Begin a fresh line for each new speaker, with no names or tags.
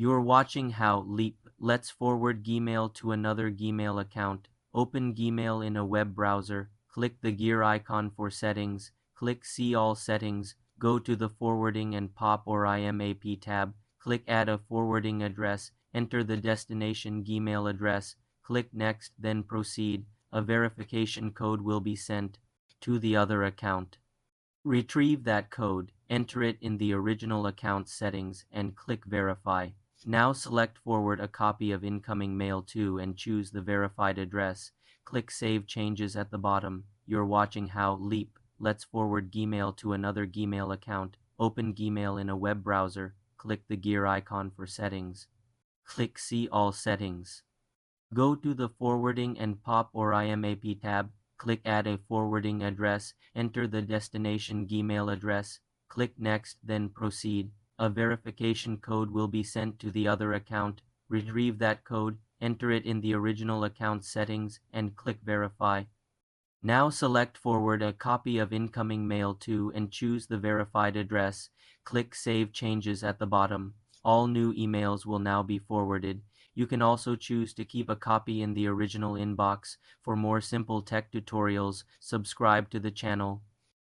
You're watching how Leap lets forward Gmail to another Gmail account. Open Gmail in a web browser, click the gear icon for settings, click See All Settings, go to the Forwarding and POP or IMAP tab, click Add a forwarding address, enter the destination Gmail address, click Next, then Proceed. A verification code will be sent to the other account. Retrieve that code, enter it in the original account settings, and click Verify. Now select Forward a copy of incoming mail to and choose the verified address. Click Save Changes at the bottom. You're watching how Leap lets forward Gmail to another Gmail account. Open Gmail in a web browser. Click the gear icon for settings. Click See All Settings. Go to the Forwarding and POP or IMAP tab. Click Add a forwarding address. Enter the destination Gmail address. Click Next, then Proceed. A verification code will be sent to the other account. Retrieve that code, enter it in the original account settings, and click Verify. Now select Forward a copy of incoming mail to and choose the verified address. Click Save Changes at the bottom. All new emails will now be forwarded. You can also choose to keep a copy in the original inbox. For more simple tech tutorials, subscribe to the channel.